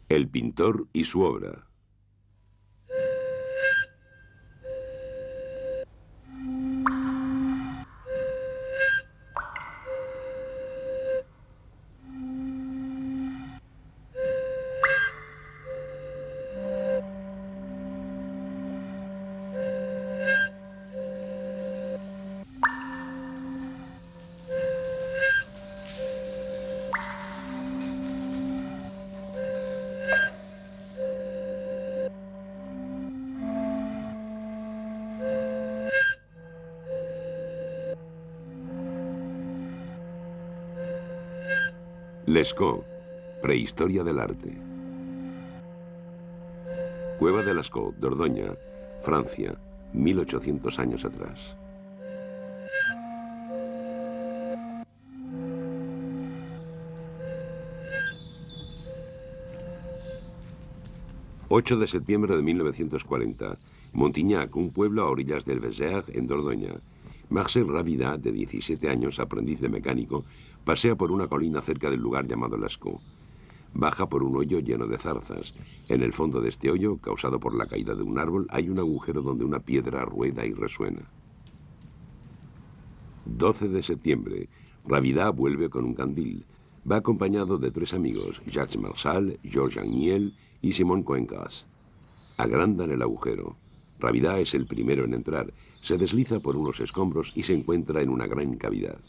El pintor y su obra. Lescaut, prehistoria del arte. Cueva de Lascaux, Dordoña, Francia, 1800 años atrás. ...8 de septiembre de 1940... Montignac, un pueblo a orillas del Vézère, en Dordoña. Marcel Ravidat, de 17 años, aprendiz de mecánico, pasea por una colina cerca del lugar llamado Lascaux. Baja por un hoyo lleno de zarzas. En el fondo de este hoyo, causado por la caída de un árbol, hay un agujero donde una piedra rueda y resuena. 12 de septiembre. Ravidat vuelve con un candil. Va acompañado de 3 amigos, Jacques Marsal, Georges Agniel y Simon Coencas. Agrandan el agujero. Ravidat es el primero en entrar. Se desliza por unos escombros y se encuentra en una gran cavidad.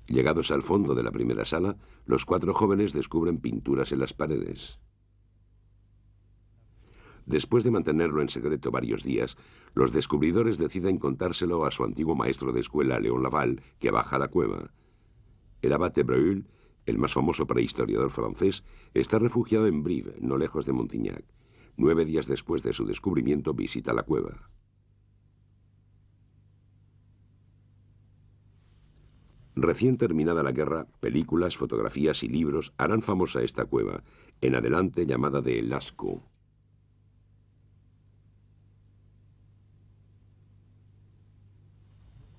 Llegados al fondo de la primera sala, los 4 jóvenes descubren pinturas en las paredes. Después de mantenerlo en secreto varios días, los descubridores deciden contárselo a su antiguo maestro de escuela, Léon Laval, que baja a la cueva. El abate Breuil, el más famoso prehistoriador francés, está refugiado en Brive, no lejos de Montignac. 9 días después de su descubrimiento, visita la cueva. Recién terminada la guerra, películas, fotografías y libros harán famosa esta cueva, en adelante llamada de Lascaux.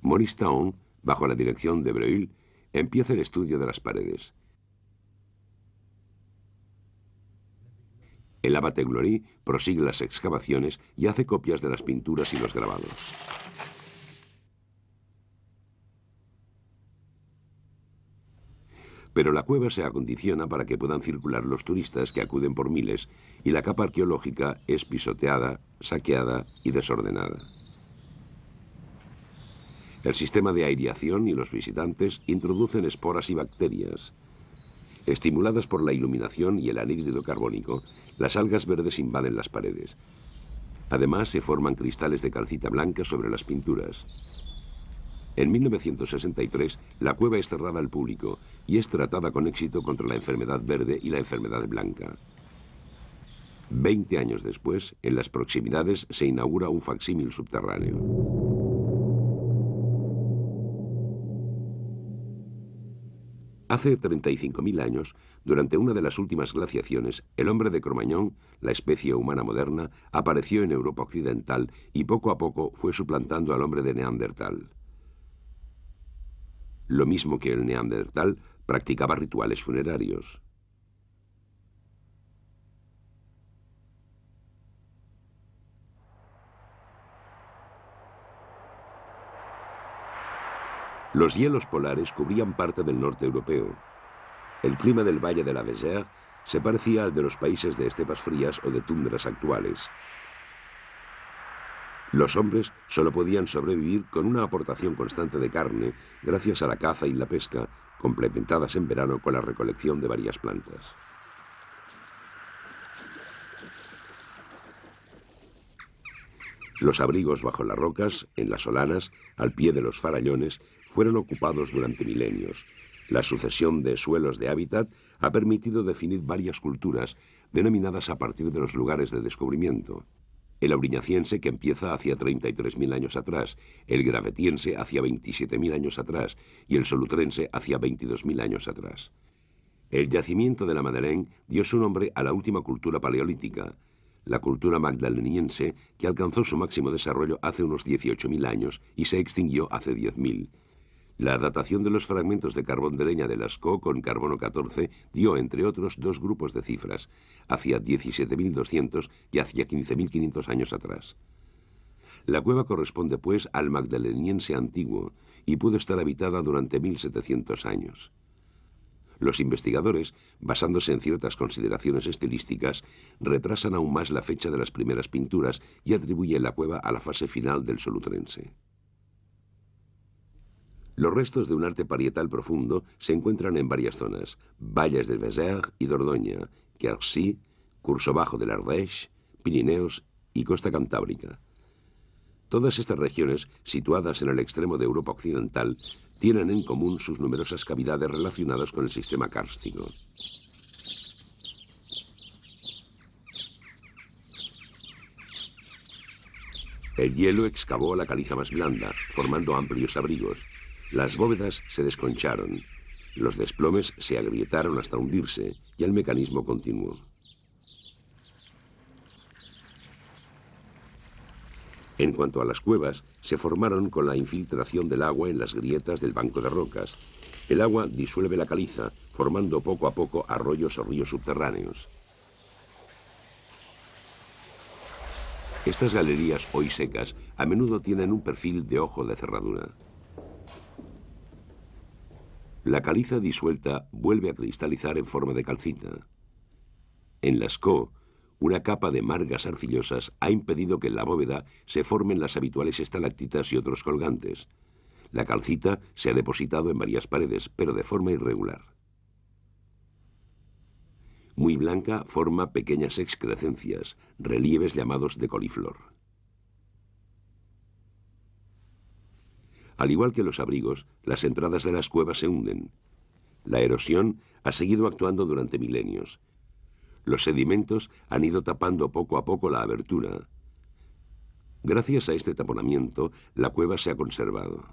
Maurice Taon, bajo la dirección de Breuil, empieza el estudio de las paredes. El abate Glory prosigue las excavaciones y hace copias de las pinturas y los grabados. Pero la cueva se acondiciona para que puedan circular los turistas que acuden por miles y la capa arqueológica es pisoteada, saqueada y desordenada. El sistema de aireación y los visitantes introducen esporas y bacterias. Estimuladas por la iluminación y el anhídrido carbónico, las algas verdes invaden las paredes. Además, se forman cristales de calcita blanca sobre las pinturas. En 1963, la cueva es cerrada al público y es tratada con éxito contra la enfermedad verde y la enfermedad blanca. 20 años después, en las proximidades, se inaugura un facsímil subterráneo. Hace 35.000 años, durante una de las últimas glaciaciones, el hombre de Cro-Magnon, la especie humana moderna, apareció en Europa occidental y poco a poco fue suplantando al hombre de Neandertal. Lo mismo que el Neandertal, practicaba rituales funerarios. Los hielos polares cubrían parte del norte europeo. El clima del valle de la Vézère se parecía al de los países de estepas frías o de tundras actuales. Los hombres solo podían sobrevivir con una aportación constante de carne gracias a la caza y la pesca, complementadas en verano con la recolección de varias plantas. Los abrigos bajo las rocas, en las solanas, al pie de los farallones, fueron ocupados durante milenios. La sucesión de suelos de hábitat ha permitido definir varias culturas, denominadas a partir de los lugares de descubrimiento. El auriñaciense, que empieza hacia 33.000 años atrás, el gravetiense hacia 27.000 años atrás y el solutrense hacia 22.000 años atrás. El yacimiento de la Madeleine dio su nombre a la última cultura paleolítica, la cultura magdaleniense, que alcanzó su máximo desarrollo hace unos 18.000 años y se extinguió hace 10.000. La datación de los fragmentos de carbón de leña de Lascaux con carbono 14 dio, entre otros, dos grupos de cifras, hacia 17.200 y hacia 15.500 años atrás. La cueva corresponde, pues, al magdaleniense antiguo y pudo estar habitada durante 1.700 años. Los investigadores, basándose en ciertas consideraciones estilísticas, retrasan aún más la fecha de las primeras pinturas y atribuyen la cueva a la fase final del Solutrense. Los restos de un arte parietal profundo se encuentran en varias zonas: valles del Vézère y Dordoña, Quercy, curso bajo del Ardèche, Pirineos y costa cantábrica. Todas estas regiones, situadas en el extremo de Europa occidental, tienen en común sus numerosas cavidades relacionadas con el sistema kárstico. El hielo excavó la caliza más blanda, formando amplios abrigos. Las bóvedas se desconcharon, los desplomes se agrietaron hasta hundirse y el mecanismo continuó. En cuanto a las cuevas, se formaron con la infiltración del agua en las grietas del banco de rocas. El agua disuelve la caliza, formando poco a poco arroyos o ríos subterráneos. Estas galerías, hoy secas, a menudo tienen un perfil de ojo de cerradura. La caliza disuelta vuelve a cristalizar en forma de calcita. En Lascaux, una capa de margas arcillosas ha impedido que en la bóveda se formen las habituales estalactitas y otros colgantes. La calcita se ha depositado en varias paredes, pero de forma irregular. Muy blanca, forma pequeñas excrescencias, relieves llamados de coliflor. Al igual que los abrigos, las entradas de las cuevas se hunden. La erosión ha seguido actuando durante milenios. Los sedimentos han ido tapando poco a poco la abertura. Gracias a este taponamiento, la cueva se ha conservado.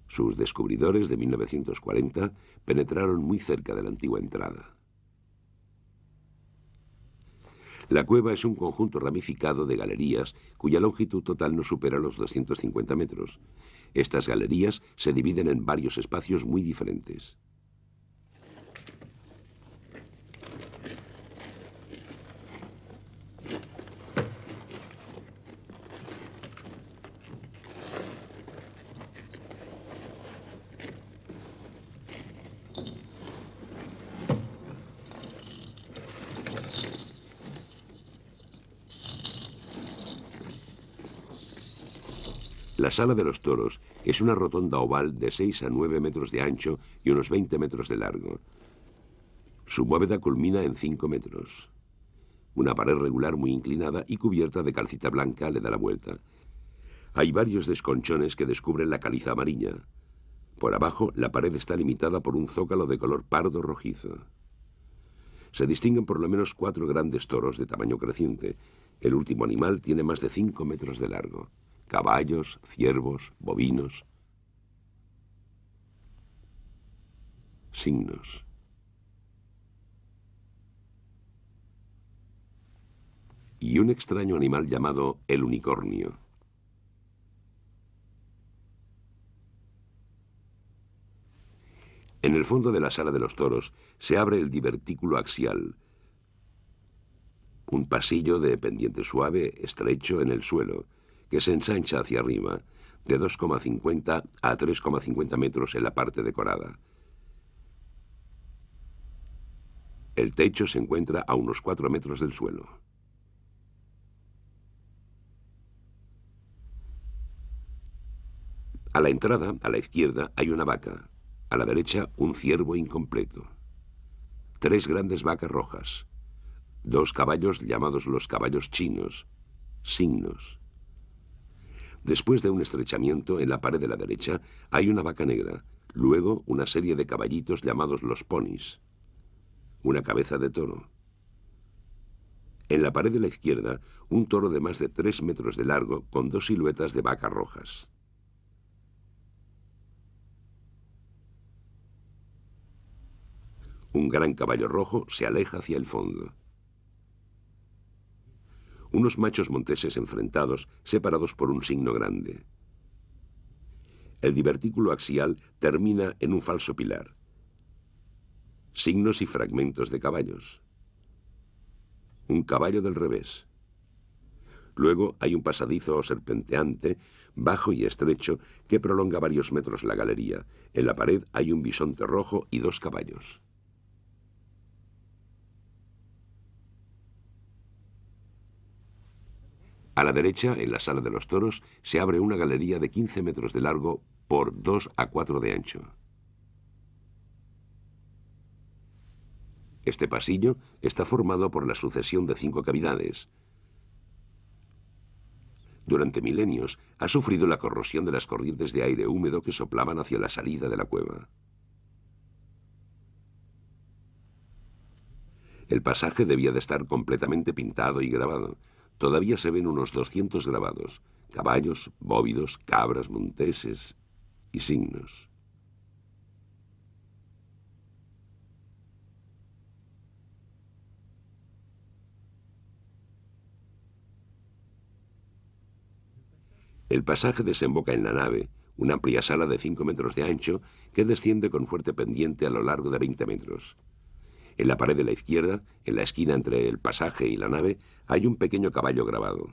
Sus descubridores de 1940 penetraron muy cerca de la antigua entrada. La cueva es un conjunto ramificado de galerías cuya longitud total no supera los 250 metros. Estas galerías se dividen en varios espacios muy diferentes. La Sala de los Toros es una rotonda oval de 6 a 9 metros de ancho y unos 20 metros de largo. Su bóveda culmina en 5 metros. Una pared regular muy inclinada y cubierta de calcita blanca le da la vuelta. Hay varios desconchones que descubren la caliza amarilla. Por abajo, la pared está limitada por un zócalo de color pardo rojizo. Se distinguen por lo menos 4 grandes toros de tamaño creciente. El último animal tiene más de 5 metros de largo. Caballos, ciervos, bovinos. Signos. Y un extraño animal llamado el unicornio. En el fondo de la Sala de los Toros se abre el divertículo axial, un pasillo de pendiente suave, estrecho en el suelo, que se ensancha hacia arriba, de 2,50 a 3,50 metros en la parte decorada. El techo se encuentra a unos 4 metros del suelo. A la entrada, a la izquierda, hay una vaca. A la derecha, un ciervo incompleto. 3 grandes vacas rojas. 2 caballos llamados los caballos chinos. Signos. Después de un estrechamiento en la pared de la derecha, hay una vaca negra. Luego, una serie de caballitos llamados los ponis. Una cabeza de toro. En la pared de la izquierda, un toro de más de 3 metros de largo con 2 siluetas de vacas rojas. Un gran caballo rojo se aleja hacia el fondo. Unos machos monteses enfrentados, separados por un signo grande. El divertículo axial termina en un falso pilar. Signos y fragmentos de caballos. Un caballo del revés. Luego hay un pasadizo o serpenteante, bajo y estrecho, que prolonga varios metros la galería. En la pared hay un bisonte rojo y 2 caballos. A la derecha, en la sala de los toros, se abre una galería de 15 metros de largo por 2 a 4 de ancho. Este pasillo está formado por la sucesión de 5 cavidades. Durante milenios ha sufrido la corrosión de las corrientes de aire húmedo que soplaban hacia la salida de la cueva. El pasaje debía de estar completamente pintado y grabado. Todavía se ven unos 200 grabados: caballos, bóvidos, cabras, monteses y signos. El pasaje desemboca en la nave, una amplia sala de 5 metros de ancho que desciende con fuerte pendiente a lo largo de 20 metros. En la pared de la izquierda, en la esquina entre el pasaje y la nave, hay un pequeño caballo grabado.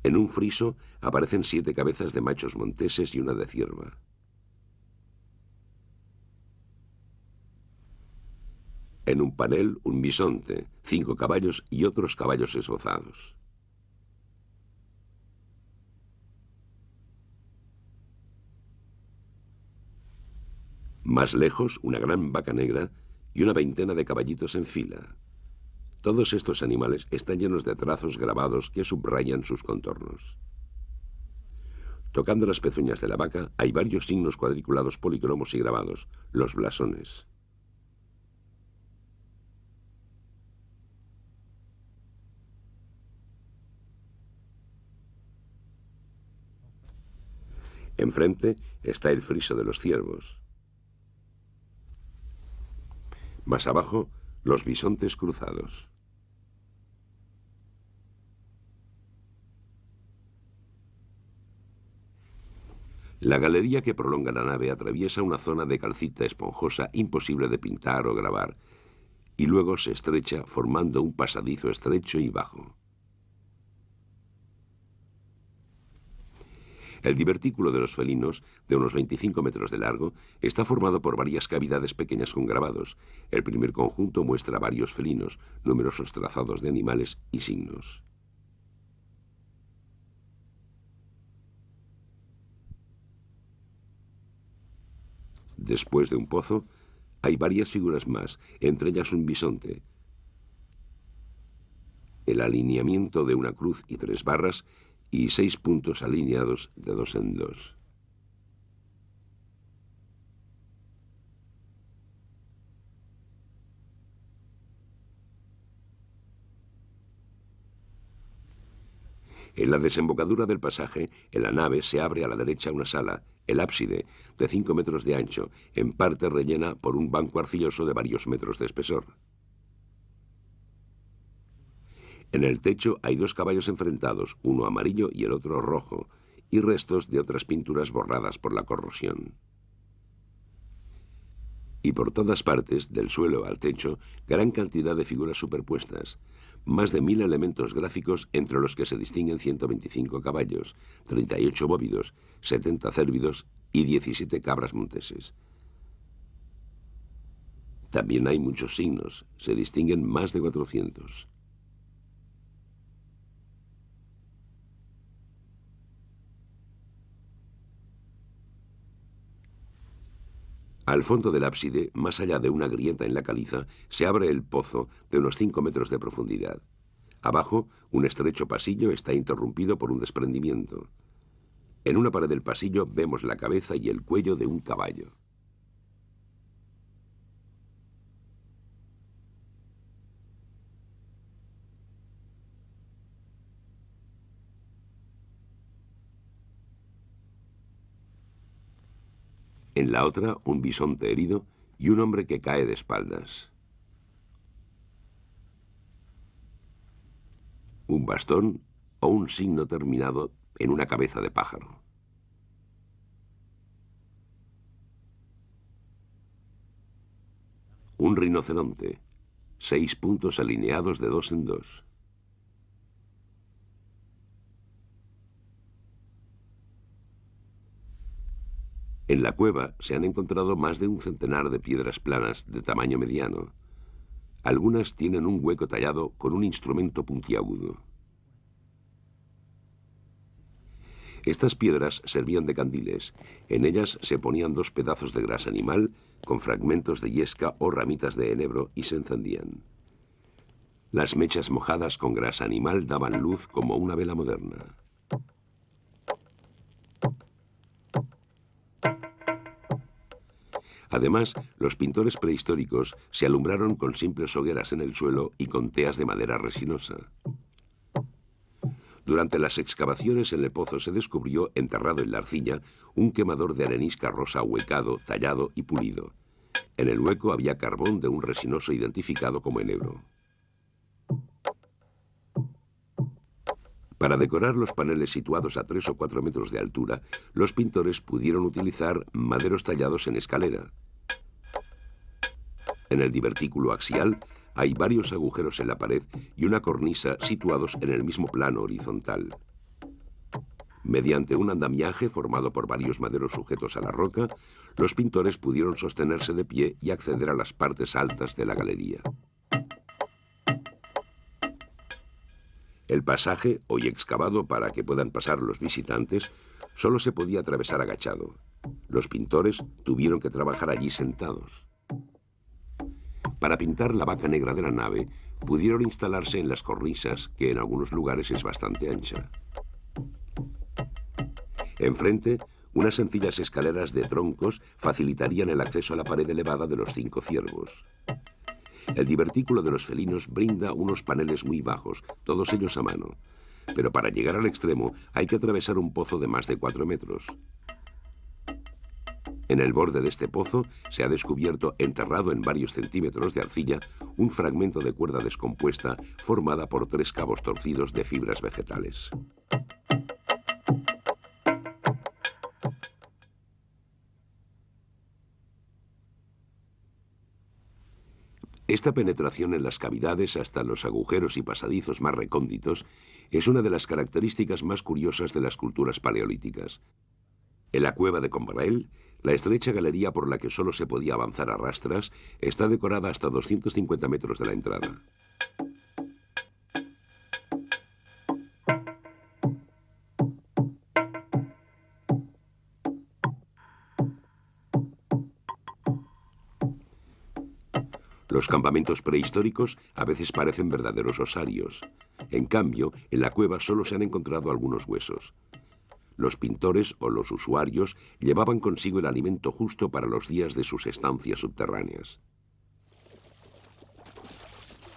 En un friso aparecen 7 cabezas de machos monteses y una de cierva. En un panel, un bisonte, 5 caballos y otros caballos esbozados. Más lejos, una gran vaca negra y una veintena de caballitos en fila. Todos estos animales están llenos de trazos grabados que subrayan sus contornos. Tocando las pezuñas de la vaca hay varios signos cuadriculados policromos y grabados, los blasones. Enfrente está el friso de los ciervos. Más abajo, los bisontes cruzados. La galería que prolonga la nave atraviesa una zona de calcita esponjosa imposible de pintar o grabar, y luego se estrecha formando un pasadizo estrecho y bajo. El divertículo de los felinos, de unos 25 metros de largo, está formado por varias cavidades pequeñas con grabados. El primer conjunto muestra varios felinos, numerosos trazados de animales y signos. Después de un pozo, hay varias figuras más, entre ellas un bisonte. El alineamiento de una cruz y 3 barras y 6 puntos alineados de 2 en 2. En la desembocadura del pasaje, en la nave se abre a la derecha una sala, el ábside, de 5 metros de ancho, en parte rellena por un banco arcilloso de varios metros de espesor. En el techo hay 2 caballos enfrentados, uno amarillo y el otro rojo, y restos de otras pinturas borradas por la corrosión. Y por todas partes, del suelo al techo, gran cantidad de figuras superpuestas. Más de 1000 elementos gráficos, entre los que se distinguen 125 caballos, 38 bóvidos, 70 cérvidos y 17 cabras monteses. También hay muchos signos, se distinguen más de 400. Al fondo del ábside, más allá de una grieta en la caliza, se abre el pozo de unos 5 metros de profundidad. Abajo, un estrecho pasillo está interrumpido por un desprendimiento. En una pared del pasillo vemos la cabeza y el cuello de un caballo. En la otra, un bisonte herido y un hombre que cae de espaldas. Un bastón o un signo terminado en una cabeza de pájaro. rinoceronte. 6 puntos alineados de 2 en 2. En la cueva se han encontrado más de un centenar de piedras planas de tamaño mediano. Algunas tienen un hueco tallado con un instrumento puntiagudo. Estas piedras servían de candiles. En ellas se ponían 2 pedazos de grasa animal con fragmentos de yesca o ramitas de enebro y se encendían. Las mechas mojadas con grasa animal daban luz como una vela moderna. Además, los pintores prehistóricos se alumbraron con simples hogueras en el suelo y con teas de madera resinosa. Durante las excavaciones en el pozo se descubrió, enterrado en la arcilla, un quemador de arenisca rosa ahuecado, tallado y pulido. En el hueco había carbón de un resinoso identificado como enebro. Para decorar los paneles situados a 3 o 4 metros de altura, los pintores pudieron utilizar maderos tallados en escalera. En el divertículo axial hay varios agujeros en la pared y una cornisa situados en el mismo plano horizontal. Mediante un andamiaje formado por varios maderos sujetos a la roca, los pintores pudieron sostenerse de pie y acceder a las partes altas de la galería. El pasaje, hoy excavado para que puedan pasar los visitantes, solo se podía atravesar agachado. Los pintores tuvieron que trabajar allí sentados. Para pintar la vaca negra de la nave, pudieron instalarse en las cornisas, que en algunos lugares es bastante ancha. Enfrente, unas sencillas escaleras de troncos facilitarían el acceso a la pared elevada de los 5 ciervos. El divertículo de los felinos brinda unos paneles muy bajos, todos ellos a mano. Pero para llegar al extremo hay que atravesar un pozo de más de 4 metros. En el borde de este pozo se ha descubierto, enterrado en varios centímetros de arcilla, un fragmento de cuerda descompuesta formada por 3 cabos torcidos de fibras vegetales. Esta penetración en las cavidades hasta los agujeros y pasadizos más recónditos es una de las características más curiosas de las culturas paleolíticas. En la cueva de Combrael, la estrecha galería por la que solo se podía avanzar a rastras está decorada hasta 250 metros de la entrada. Los campamentos prehistóricos a veces parecen verdaderos osarios. En cambio, en la cueva solo se han encontrado algunos huesos. Los pintores o los usuarios llevaban consigo el alimento justo para los días de sus estancias subterráneas.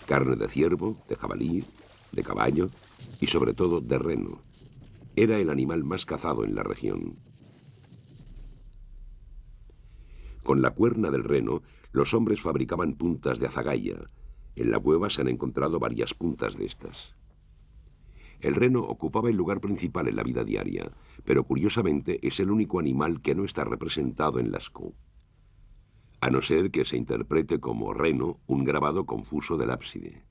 Carne de ciervo, de jabalí, de caballo y sobre todo de reno. Era el animal más cazado en la región. Con la cuerna del reno, los hombres fabricaban puntas de azagaya. En la cueva se han encontrado varias puntas de estas. El reno ocupaba el lugar principal en la vida diaria, pero curiosamente es el único animal que no está representado en Lascaux, a no ser que se interprete como reno un grabado confuso del ábside.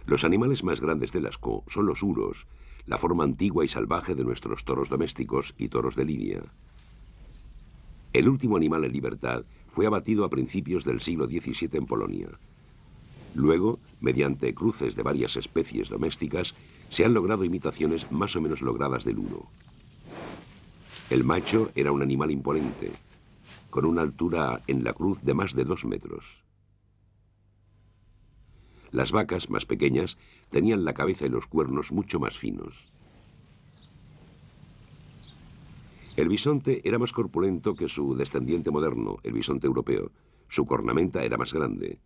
Los animales más grandes de Lascaux son los uros, la forma antigua y salvaje de nuestros toros domésticos y toros de lidia. El último animal en libertad fue abatido a principios del siglo XVII en Polonia. Luego, mediante cruces de varias especies domésticas, se han logrado imitaciones más o menos logradas del uro. El macho era un animal imponente, con una altura en la cruz de más de 2 metros. Las vacas, más pequeñas, tenían la cabeza y los cuernos mucho más finos. El bisonte era más corpulento que su descendiente moderno, el bisonte europeo. Su cornamenta era más grande.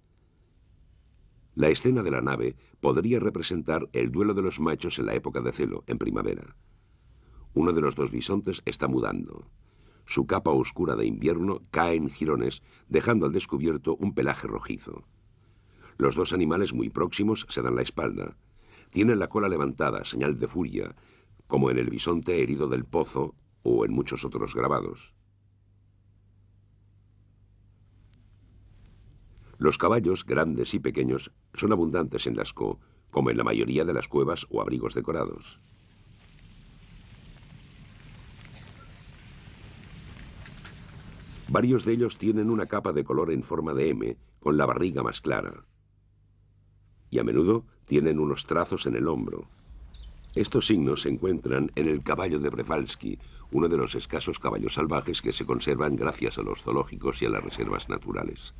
La escena de la nave podría representar el duelo de los machos en la época de celo, en primavera. Uno de los 2 bisontes está mudando. Su capa oscura de invierno cae en jirones, dejando al descubierto un pelaje rojizo. Los 2 animales muy próximos se dan la espalda. Tienen la cola levantada, señal de furia, como en el bisonte herido del pozo o en muchos otros grabados. Los caballos, grandes y pequeños, son abundantes en Lascaux, como en la mayoría de las cuevas o abrigos decorados. Varios de ellos tienen una capa de color en forma de M, con la barriga más clara. Y a menudo tienen unos trazos en el hombro. Estos signos se encuentran en el caballo de Przewalski, uno de los escasos caballos salvajes que se conservan gracias a los zoológicos y a las reservas naturales.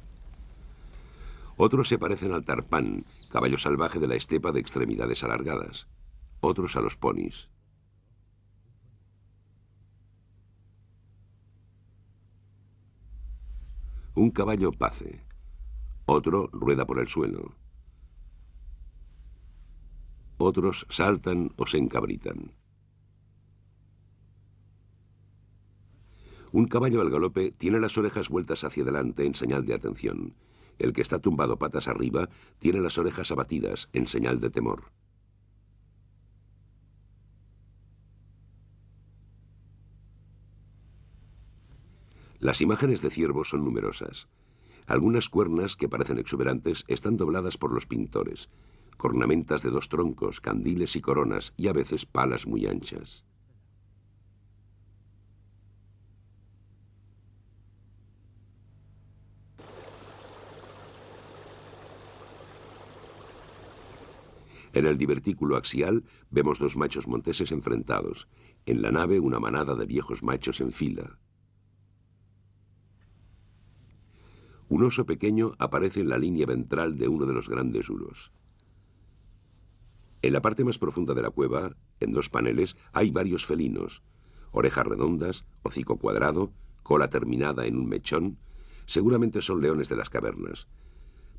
Otros se parecen al tarpán, caballo salvaje de la estepa de extremidades alargadas. Otros a los ponis. Un caballo pace. Otro rueda por el suelo. Otros saltan o se encabritan. Un caballo al galope tiene las orejas vueltas hacia adelante en señal de atención. El que está tumbado patas arriba tiene las orejas abatidas en señal de temor. Las imágenes de ciervos son numerosas. Algunas cuernas que parecen exuberantes están dobladas por los pintores. Cornamentas de 2 troncos, candiles y coronas, y a veces palas muy anchas. En el divertículo axial vemos 2 machos monteses enfrentados. En la nave una manada de viejos machos en fila. Un oso pequeño aparece en la línea ventral de uno de los grandes uros. En la parte más profunda de la cueva, en 2 paneles, hay varios felinos. Orejas redondas, hocico cuadrado, cola terminada en un mechón. Seguramente son leones de las cavernas.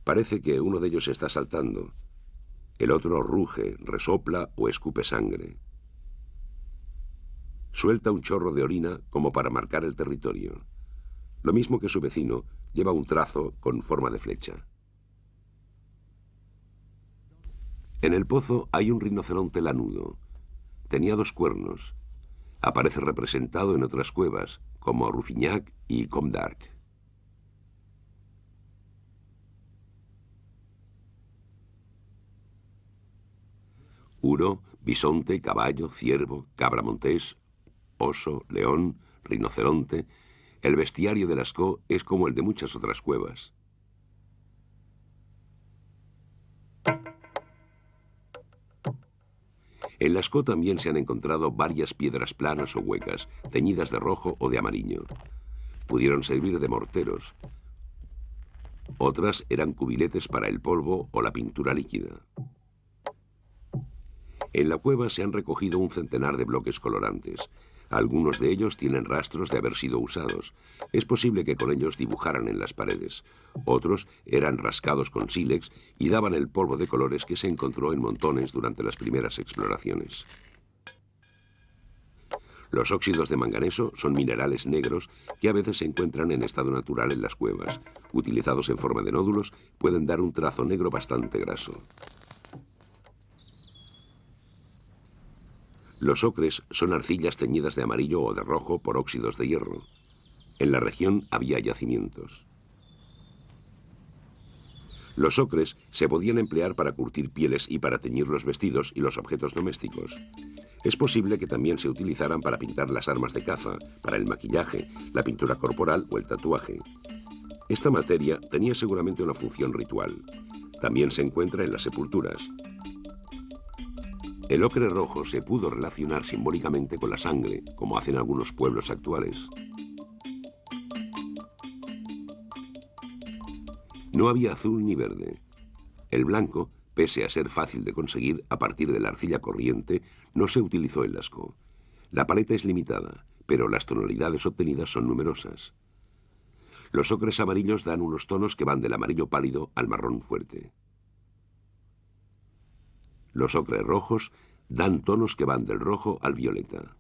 Parece que uno de ellos está saltando. El otro ruge, resopla o escupe sangre. Suelta un chorro de orina como para marcar el territorio. Lo mismo que su vecino, lleva un trazo con forma de flecha. En el pozo hay un rinoceronte lanudo. Tenía 2 cuernos. Aparece representado en otras cuevas, como Ruffignac y Combe d'Arc. Uro, bisonte, caballo, ciervo, cabra montés, oso, león, rinoceronte. El bestiario de Lascaux es como el de muchas otras cuevas. En Lascaux también se han encontrado varias piedras planas o huecas, teñidas de rojo o de amarillo. Pudieron servir de morteros. Otras eran cubiletes para el polvo o la pintura líquida. En la cueva se han recogido un centenar de bloques colorantes. Algunos de ellos tienen rastros de haber sido usados. Es posible que con ellos dibujaran en las paredes. Otros eran rascados con sílex y daban el polvo de colores que se encontró en montones durante las primeras exploraciones. Los óxidos de manganeso son minerales negros que a veces se encuentran en estado natural en las cuevas. Utilizados en forma de nódulos, pueden dar un trazo negro bastante graso. Los ocres son arcillas teñidas de amarillo o de rojo por óxidos de hierro. En la región había yacimientos. Los ocres se podían emplear para curtir pieles y para teñir los vestidos y los objetos domésticos. Es posible que también se utilizaran para pintar las armas de caza, para el maquillaje, la pintura corporal o el tatuaje. Esta materia tenía seguramente una función ritual. También se encuentra en las sepulturas. El ocre rojo se pudo relacionar simbólicamente con la sangre, como hacen algunos pueblos actuales. No había azul ni verde. El blanco, pese a ser fácil de conseguir a partir de la arcilla corriente, no se utilizó en Lascaux. La paleta es limitada, pero las tonalidades obtenidas son numerosas. Los ocres amarillos dan unos tonos que van del amarillo pálido al marrón fuerte. Los ocres rojos dan tonos que van del rojo al violeta.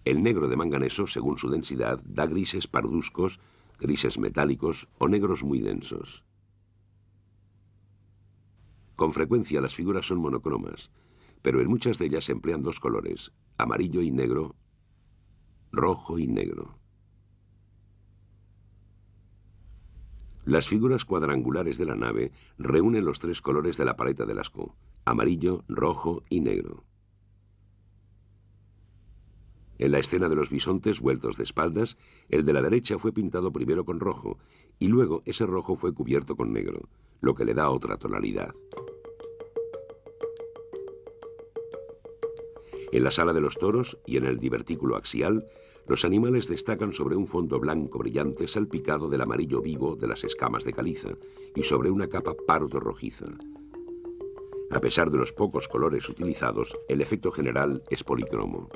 El negro de manganeso, según su densidad, da grises parduzcos, grises metálicos o negros muy densos. Con frecuencia las figuras son monocromas, pero en muchas de ellas se emplean 2 colores, amarillo y negro, rojo y negro. Las figuras cuadrangulares de la nave reúnen los tres colores de la paleta de Lascaux: amarillo, rojo y negro. En la escena de los bisontes vueltos de espaldas, el de la derecha fue pintado primero con rojo y luego ese rojo fue cubierto con negro, lo que le da otra tonalidad. En la sala de los toros y en el divertículo axial, los animales destacan sobre un fondo blanco brillante salpicado del amarillo vivo de las escamas de caliza y sobre una capa pardo rojiza. A pesar de los pocos colores utilizados, el efecto general es policromo.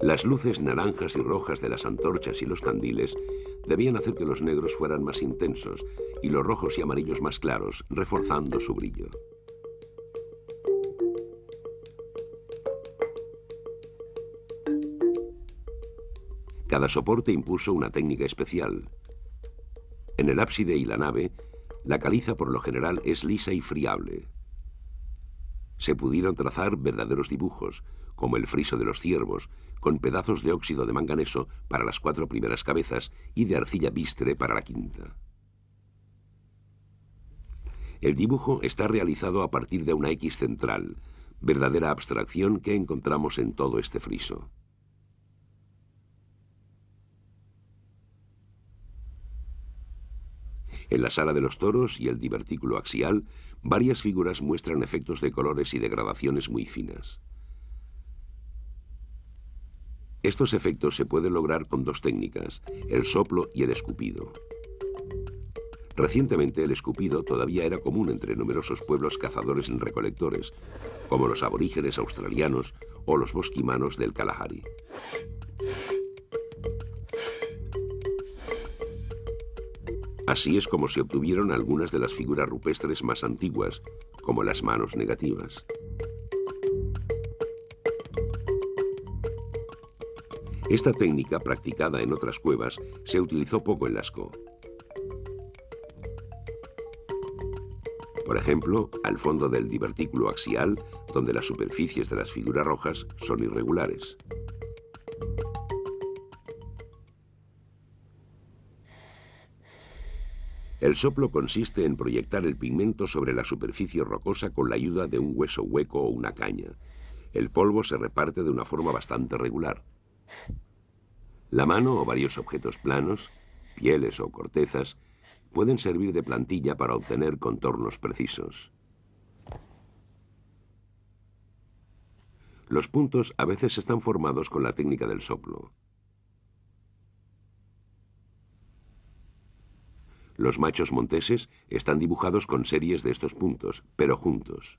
Las luces naranjas y rojas de las antorchas y los candiles debían hacer que los negros fueran más intensos y los rojos y amarillos más claros, reforzando su brillo. Cada soporte impuso una técnica especial. En el ábside y la nave, la caliza por lo general es lisa y friable. Se pudieron trazar verdaderos dibujos, como el friso de los ciervos, con pedazos de óxido de manganeso para las 4 primeras cabezas y de arcilla bistre para la quinta. El dibujo está realizado a partir de una X central, verdadera abstracción que encontramos en todo este friso. En la sala de los toros y el divertículo axial, varias figuras muestran efectos de colores y degradaciones muy finas. Estos efectos se pueden lograr con dos técnicas, el soplo y el escupido. Recientemente el escupido todavía era común entre numerosos pueblos cazadores y recolectores, como los aborígenes australianos o los bosquimanos del Kalahari. Así es como se obtuvieron algunas de las figuras rupestres más antiguas, como las manos negativas. Esta técnica, practicada en otras cuevas, se utilizó poco en Lascaux. Por ejemplo, al fondo del divertículo axial, donde las superficies de las figuras rojas son irregulares. El soplo consiste en proyectar el pigmento sobre la superficie rocosa con la ayuda de un hueso hueco o una caña. El polvo se reparte de una forma bastante regular. La mano o varios objetos planos, pieles o cortezas, pueden servir de plantilla para obtener contornos precisos. Los puntos a veces están formados con la técnica del soplo. Los machos monteses están dibujados con series de estos puntos, pero juntos.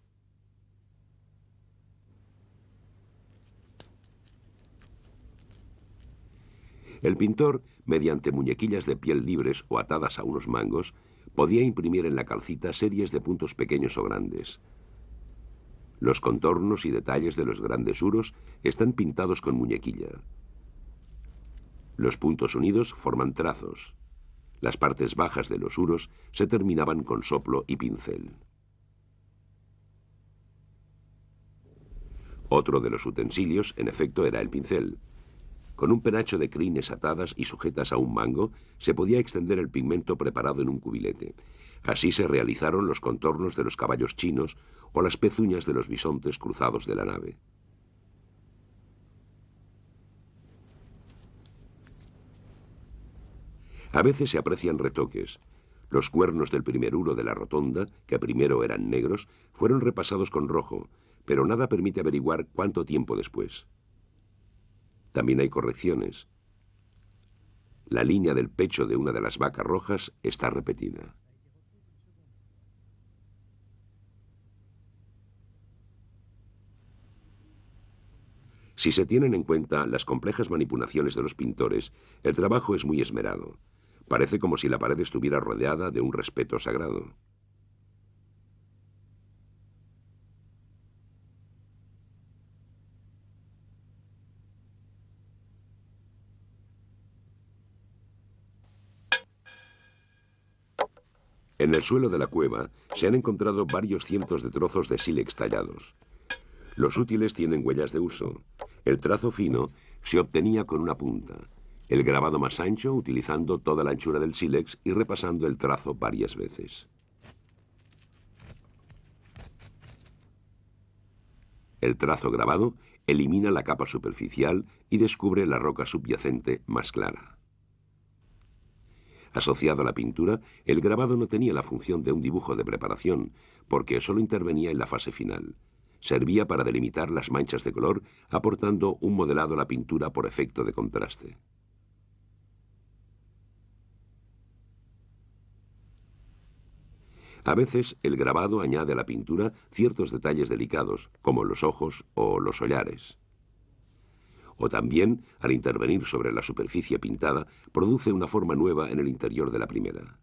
El pintor, mediante muñequillas de piel libres o atadas a unos mangos, podía imprimir en la calcita series de puntos pequeños o grandes. Los contornos y detalles de los grandes uros están pintados con muñequilla. Los puntos unidos forman trazos. Las partes bajas de los uros se terminaban con soplo y pincel. Otro de los utensilios, en efecto, era el pincel. Con un penacho de crines atadas y sujetas a un mango, se podía extender el pigmento preparado en un cubilete. Así se realizaron los contornos de los caballos chinos o las pezuñas de los bisontes cruzados de la nave. A veces se aprecian retoques. Los cuernos del primer uro de la rotonda, que primero eran negros, fueron repasados con rojo, pero nada permite averiguar cuánto tiempo después. También hay correcciones. La línea del pecho de una de las vacas rojas está repetida. Si se tienen en cuenta las complejas manipulaciones de los pintores, el trabajo es muy esmerado. Parece como si la pared estuviera rodeada de un respeto sagrado. En el suelo de la cueva se han encontrado varios cientos de trozos de sílex tallados. Los útiles tienen huellas de uso. El trazo fino se obtenía con una punta El grabado más ancho utilizando toda la anchura del sílex y repasando el trazo varias veces. El trazo grabado elimina la capa superficial y descubre la roca subyacente más clara. Asociado a la pintura, el grabado no tenía la función de un dibujo de preparación, porque solo intervenía en la fase final. Servía para delimitar las manchas de color, aportando un modelado a la pintura por efecto de contraste. A veces, el grabado añade a la pintura ciertos detalles delicados, como los ojos o los hollares. O también, al intervenir sobre la superficie pintada, produce una forma nueva en el interior de la primera.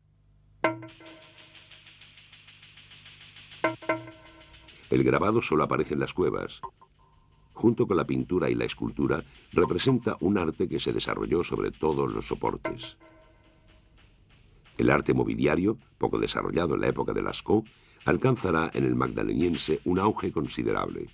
El grabado solo aparece en las cuevas. Junto con la pintura y la escultura, representa un arte que se desarrolló sobre todos los soportes. El arte mobiliario, poco desarrollado en la época de Lascaux, alcanzará en el magdaleniense un auge considerable.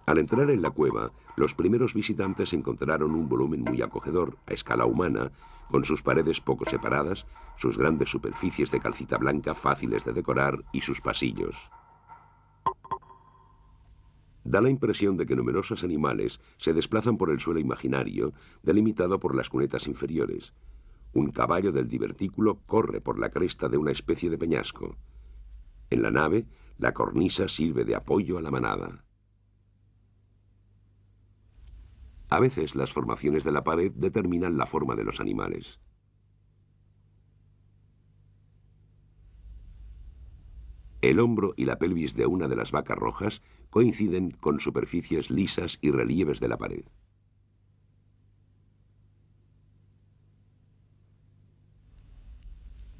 Al entrar en la cueva, los primeros visitantes encontraron un volumen muy acogedor, a escala humana, con sus paredes poco separadas, sus grandes superficies de calcita blanca fáciles de decorar y sus pasillos. Da la impresión de que numerosos animales se desplazan por el suelo imaginario, delimitado por las cunetas inferiores. Un caballo del divertículo corre por la cresta de una especie de peñasco. En la nave, la cornisa sirve de apoyo a la manada. A veces las formaciones de la pared determinan la forma de los animales. El hombro y la pelvis de una de las vacas rojas coinciden con superficies lisas y relieves de la pared.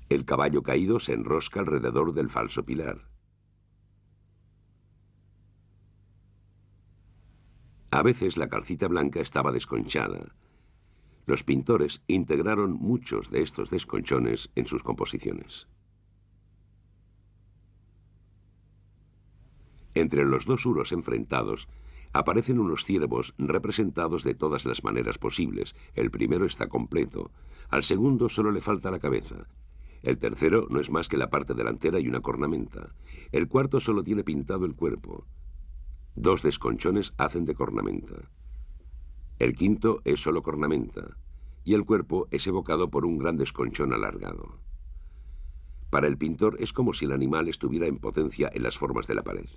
El caballo caído se enrosca alrededor del falso pilar. A veces la calcita blanca estaba desconchada. Los pintores integraron muchos de estos desconchones en sus composiciones. Entre los dos uros enfrentados aparecen unos ciervos representados de todas las maneras posibles. El primero está completo, al segundo solo le falta la cabeza. El tercero no es más que la parte delantera y una cornamenta. El cuarto solo tiene pintado el cuerpo. Dos desconchones hacen de cornamenta. El quinto es solo cornamenta, y el cuerpo es evocado por un gran desconchón alargado. Para el pintor es como si el animal estuviera en potencia en las formas de la pared.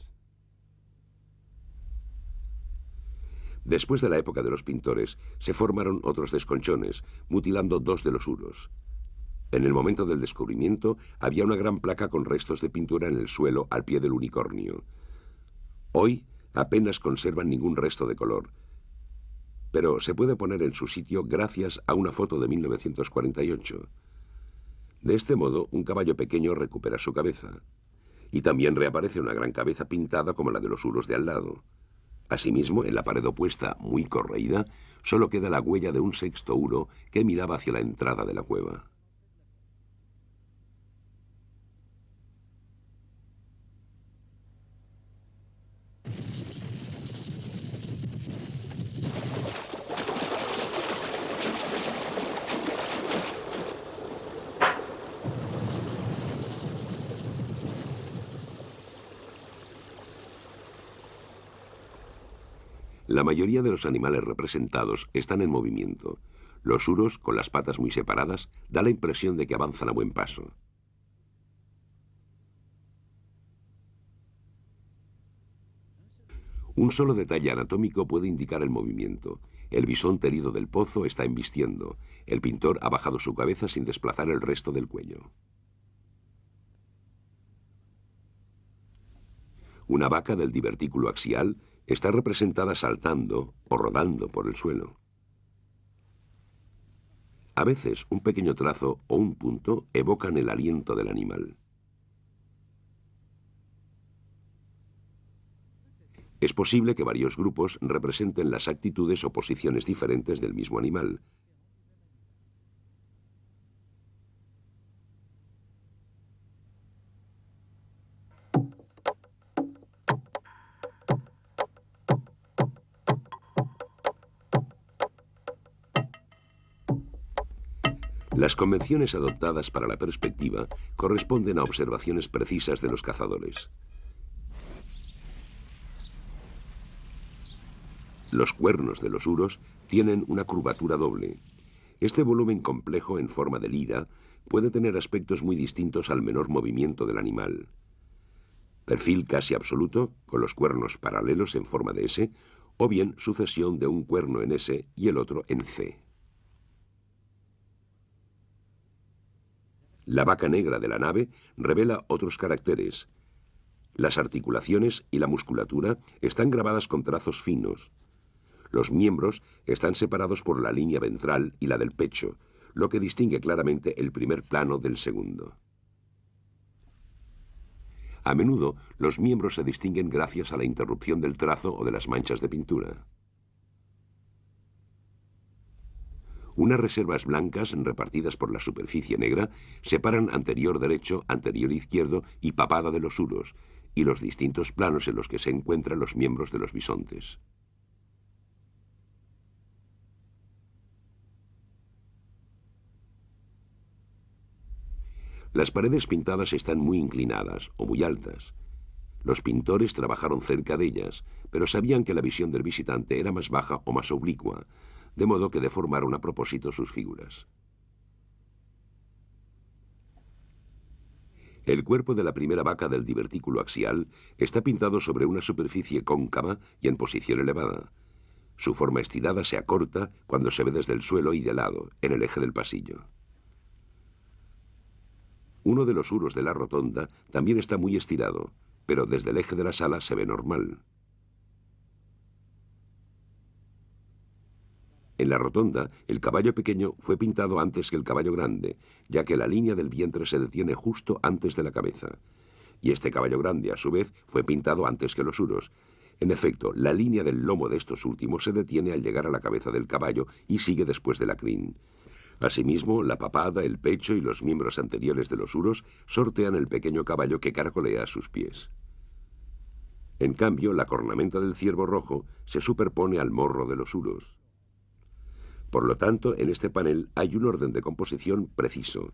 Después de la época de los pintores, se formaron otros desconchones, mutilando dos de los uros. En el momento del descubrimiento, había una gran placa con restos de pintura en el suelo al pie del unicornio. Hoy, apenas conservan ningún resto de color, pero se puede poner en su sitio gracias a una foto de 1948. De este modo, un caballo pequeño recupera su cabeza, y también reaparece una gran cabeza pintada como la de los uros de al lado. Asimismo, en la pared opuesta, muy corroída, solo queda la huella de un sexto uro que miraba hacia la entrada de la cueva. La mayoría de los animales representados están en movimiento. Los uros, con las patas muy separadas, da la impresión de que avanzan a buen paso. Un solo detalle anatómico puede indicar el movimiento. El bisonte herido del pozo está embistiendo. El pintor ha bajado su cabeza sin desplazar el resto del cuello. Una vaca del divertículo axial está representada saltando o rodando por el suelo. A veces un pequeño trazo o un punto evocan el aliento del animal. Es posible que varios grupos representen las actitudes o posiciones diferentes del mismo animal. Las convenciones adoptadas para la perspectiva corresponden a observaciones precisas de los cazadores. Los cuernos de los uros tienen una curvatura doble. Este volumen complejo en forma de lira puede tener aspectos muy distintos al menor movimiento del animal. Perfil casi absoluto, con los cuernos paralelos en forma de S, o bien sucesión de un cuerno en S y el otro en C. La vaca negra de la nave revela otros caracteres. Las articulaciones y la musculatura están grabadas con trazos finos. Los miembros están separados por la línea ventral y la del pecho, lo que distingue claramente el primer plano del segundo. A menudo, los miembros se distinguen gracias a la interrupción del trazo o de las manchas de pintura. Unas reservas blancas repartidas por la superficie negra separan anterior derecho, anterior izquierdo y papada de los uros, y los distintos planos en los que se encuentran los miembros de los bisontes. Las paredes pintadas están muy inclinadas o muy altas. Los pintores trabajaron cerca de ellas, pero sabían que la visión del visitante era más baja o más oblicua, de modo que deformaron a propósito sus figuras. El cuerpo de la primera vaca del divertículo axial está pintado sobre una superficie cóncava y en posición elevada. Su forma estirada se acorta cuando se ve desde el suelo y de lado, en el eje del pasillo. Uno de los uros de la rotonda también está muy estirado, pero desde el eje de la sala se ve normal. En la rotonda, el caballo pequeño fue pintado antes que el caballo grande, ya que la línea del vientre se detiene justo antes de la cabeza. Y este caballo grande, a su vez, fue pintado antes que los uros. En efecto, la línea del lomo de estos últimos se detiene al llegar a la cabeza del caballo y sigue después de la crin. Asimismo, la papada, el pecho y los miembros anteriores de los uros sortean el pequeño caballo que caracolea a sus pies. En cambio, la cornamenta del ciervo rojo se superpone al morro de los uros. Por lo tanto, en este panel hay un orden de composición preciso,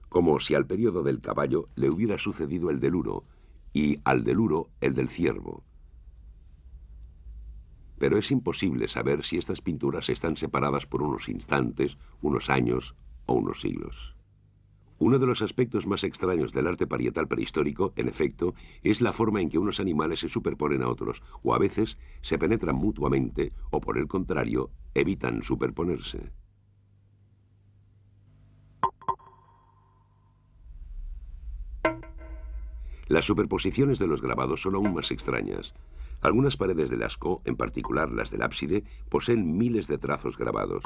como si al periodo del caballo le hubiera sucedido el del uro, y al del uro el del ciervo. Pero es imposible saber si estas pinturas están separadas por unos instantes, unos años o unos siglos. Uno de los aspectos más extraños del arte parietal prehistórico, en efecto, es la forma en que unos animales se superponen a otros, o a veces se penetran mutuamente, o por el contrario, evitan superponerse. Las superposiciones de los grabados son aún más extrañas. Algunas paredes de Lascaux, en particular las del ábside, poseen miles de trazos grabados.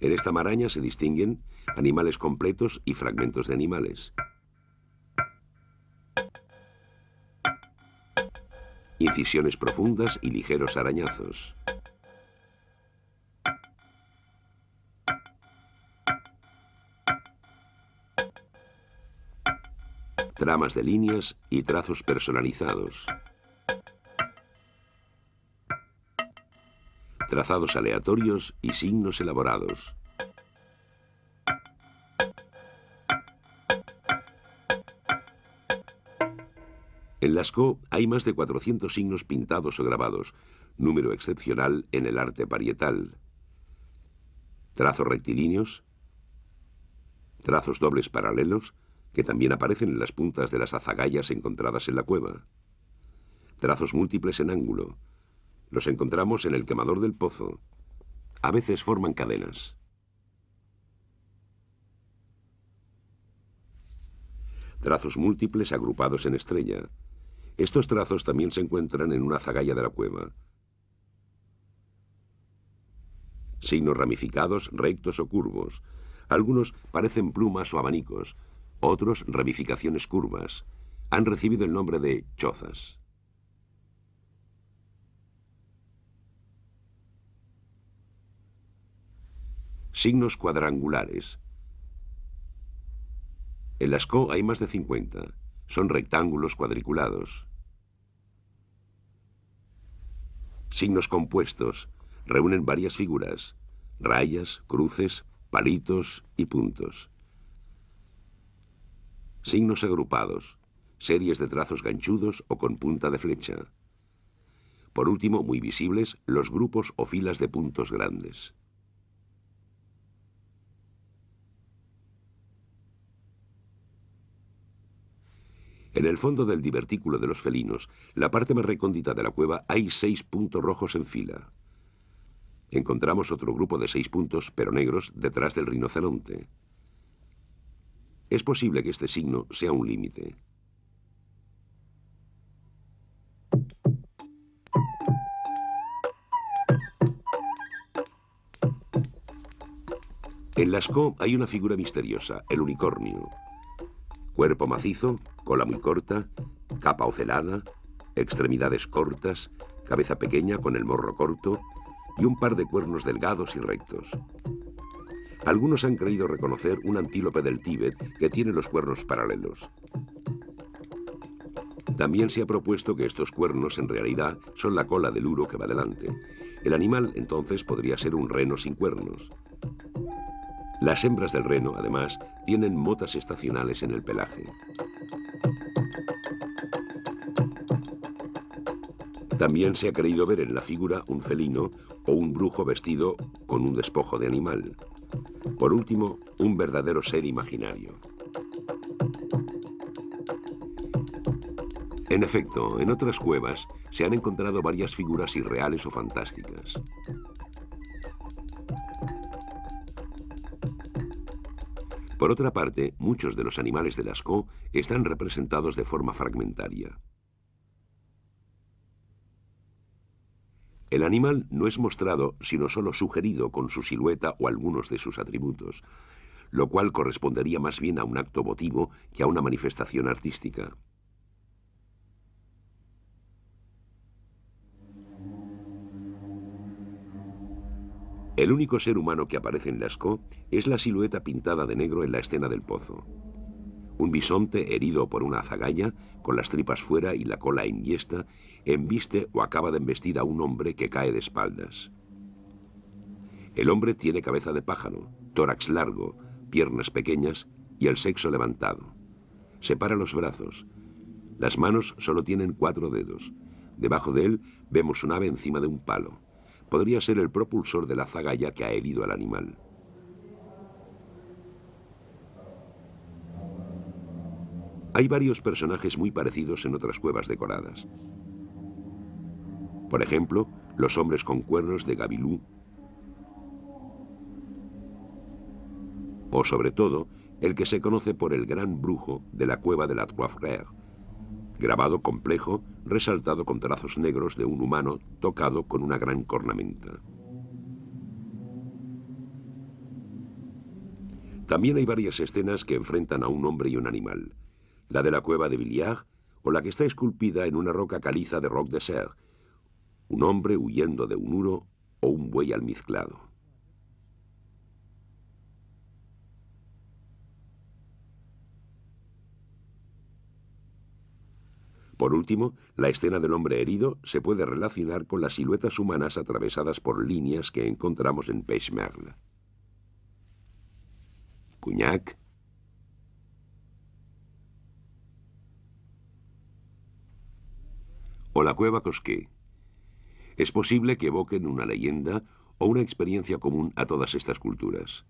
En esta maraña se distinguen animales completos y fragmentos de animales. Incisiones profundas y ligeros arañazos. Tramas de líneas y trazos personalizados. Trazados aleatorios y signos elaborados. En Lascaux hay más de 400 signos pintados o grabados, número excepcional en el arte parietal. Trazos rectilíneos, trazos dobles paralelos, que también aparecen en las puntas de las azagallas encontradas en la cueva. Trazos múltiples en ángulo. Los encontramos en el quemador del pozo. A veces forman cadenas. Trazos múltiples agrupados en estrella. Estos trazos también se encuentran en una azagaya de la cueva. Signos ramificados, rectos o curvos. Algunos parecen plumas o abanicos, otros ramificaciones curvas. Han recibido el nombre de chozas. Signos cuadrangulares. En Lascaux hay más de 50. Son rectángulos cuadriculados. Signos compuestos. Reúnen varias figuras. rayas, cruces, palitos y puntos. Signos agrupados, series de trazos ganchudos o con punta de flecha. Por último, muy visibles, los grupos o filas de puntos grandes. En el fondo del divertículo de los felinos, la parte más recóndita de la cueva, hay 6 puntos rojos en fila. Encontramos otro grupo de 6 puntos, pero negros, detrás del rinoceronte. Es posible que este signo sea un límite. En Lascaux hay una figura misteriosa, el unicornio. Cuerpo macizo, cola muy corta, capa ocelada, extremidades cortas, cabeza pequeña con el morro corto y un par de cuernos delgados y rectos. Algunos han creído reconocer un antílope del Tíbet que tiene los cuernos paralelos. También se ha propuesto que estos cuernos en realidad son la cola del uro que va delante. El animal entonces podría ser un reno sin cuernos. Las hembras del reno, además, tienen motas estacionales en el pelaje. También se ha creído ver en la figura un felino o un brujo vestido con un despojo de animal. Por último, un verdadero ser imaginario. En efecto, en otras cuevas se han encontrado varias figuras irreales o fantásticas. Por otra parte, muchos de los animales de Lascaux están representados de forma fragmentaria. El animal no es mostrado, sino solo sugerido con su silueta o algunos de sus atributos, lo cual correspondería más bien a un acto votivo que a una manifestación artística. El único ser humano que aparece en Lascaux es la silueta pintada de negro en la escena del pozo. Un bisonte herido por una azagaya, con las tripas fuera y la cola enhiesta, embiste o acaba de embestir a un hombre que cae de espaldas. El hombre tiene cabeza de pájaro, tórax largo, piernas pequeñas y el sexo levantado. Separa los brazos. Las manos solo tienen 4 dedos. Debajo de él vemos un ave encima de un palo. Podría ser el propulsor de la azagaya que ha herido al animal. Hay varios personajes muy parecidos en otras cuevas decoradas. Por ejemplo, los hombres con cuernos de Gabilou, o sobre todo, el que se conoce por el gran brujo de la cueva de la Trois Frères, grabado complejo, resaltado con trazos negros de un humano tocado con una gran cornamenta. También hay varias escenas que enfrentan a un hombre y un animal. La de la cueva de Villiers o la que está esculpida en una roca caliza de Roc des Serres, un hombre huyendo de un uro o un buey almizclado. Por último, la escena del hombre herido se puede relacionar con las siluetas humanas atravesadas por líneas que encontramos en Pechmerle. Cugnac, o la cueva Cosquet. Es posible que evoquen una leyenda o una experiencia común a todas estas culturas.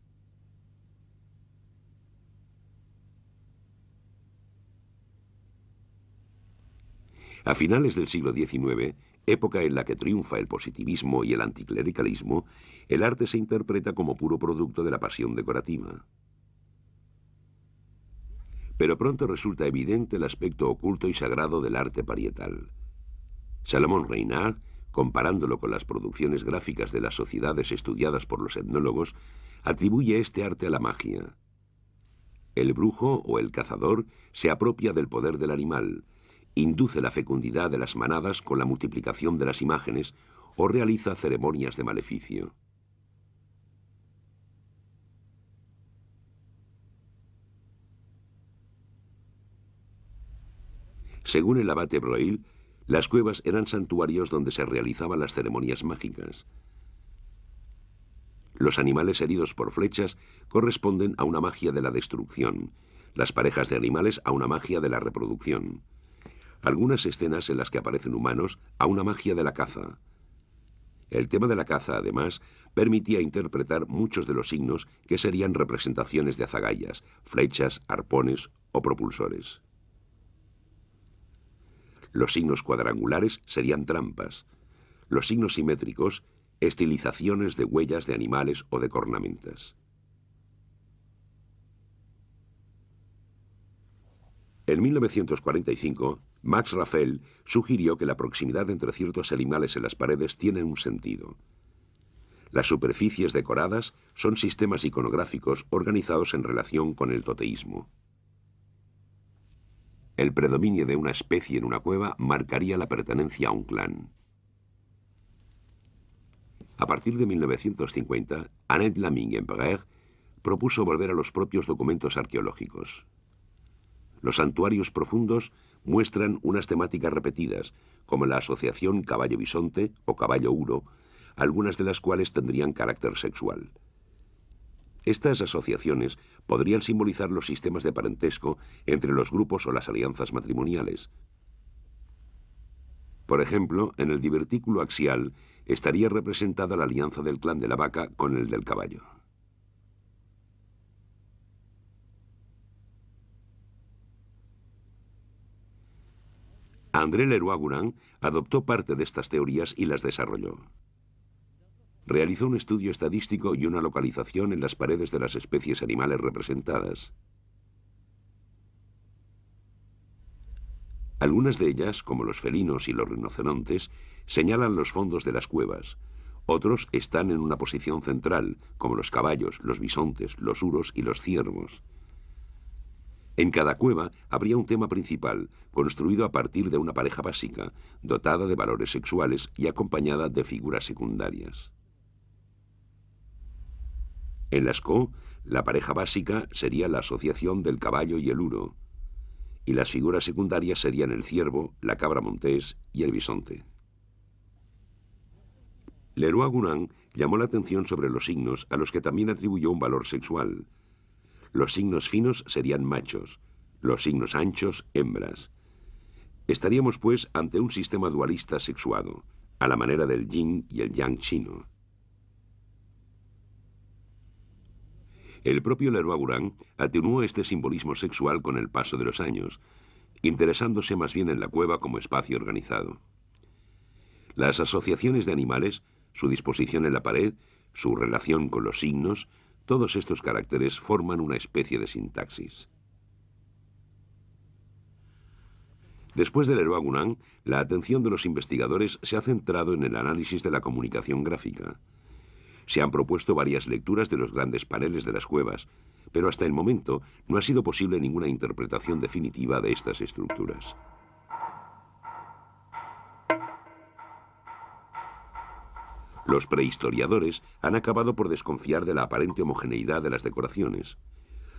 A finales del siglo XIX, época en la que triunfa el positivismo y el anticlericalismo, el arte se interpreta como puro producto de la pasión decorativa. Pero pronto resulta evidente el aspecto oculto y sagrado del arte parietal. Salomón Reinhard, comparándolo con las producciones gráficas de las sociedades estudiadas por los etnólogos, atribuye este arte a la magia. El brujo o el cazador se apropia del poder del animal, induce la fecundidad de las manadas con la multiplicación de las imágenes o realiza ceremonias de maleficio. Según el abate Breuil, las cuevas eran santuarios donde se realizaban las ceremonias mágicas. Los animales heridos por flechas corresponden a una magia de la destrucción, las parejas de animales a una magia de la reproducción. Algunas escenas en las que aparecen humanos a una magia de la caza. El tema de la caza, además, permitía interpretar muchos de los signos que serían representaciones de azagallas, flechas, arpones o propulsores. Los signos cuadrangulares serían trampas. Los signos simétricos, estilizaciones de huellas de animales o de cornamentas. En 1945, Max Raffel sugirió que la proximidad entre ciertos animales en las paredes tiene un sentido. Las superficies decoradas son sistemas iconográficos organizados en relación con el toteísmo. El predominio de una especie en una cueva marcaría la pertenencia a un clan. A partir de 1950, Annette Laming-Empereur propuso volver a los propios documentos arqueológicos. Los santuarios profundos muestran unas temáticas repetidas, como la asociación caballo-bisonte o caballo-uro, algunas de las cuales tendrían carácter sexual. Estas asociaciones podrían simbolizar los sistemas de parentesco entre los grupos o las alianzas matrimoniales. Por ejemplo, en el divertículo axial estaría representada la alianza del clan de la vaca con el del caballo. André Leroi-Gourhan adoptó parte de estas teorías y las desarrolló. Realizó un estudio estadístico y una localización en las paredes de las especies animales representadas. Algunas de ellas, como los felinos y los rinocerontes, señalan los fondos de las cuevas. Otros están en una posición central, como los caballos, los bisontes, los uros y los ciervos. En cada cueva habría un tema principal, construido a partir de una pareja básica, dotada de valores sexuales y acompañada de figuras secundarias. En Lascaux, la pareja básica sería la asociación del caballo y el uro, y las figuras secundarias serían el ciervo, la cabra montés y el bisonte. Leroi-Gourhan llamó la atención sobre los signos a los que también atribuyó un valor sexual. Los signos finos serían machos, los signos anchos, hembras. Estaríamos, pues, ante un sistema dualista sexuado, a la manera del yin y el yang chino. El propio Leroi-Gourhan atenuó este simbolismo sexual con el paso de los años, interesándose más bien en la cueva como espacio organizado. Las asociaciones de animales, su disposición en la pared, su relación con los signos, todos estos caracteres forman una especie de sintaxis. Después de Leroi-Gourhan, la atención de los investigadores se ha centrado en el análisis de la comunicación gráfica. Se han propuesto varias lecturas de los grandes paneles de las cuevas, pero hasta el momento no ha sido posible ninguna interpretación definitiva de estas estructuras. Los prehistoriadores han acabado por desconfiar de la aparente homogeneidad de las decoraciones.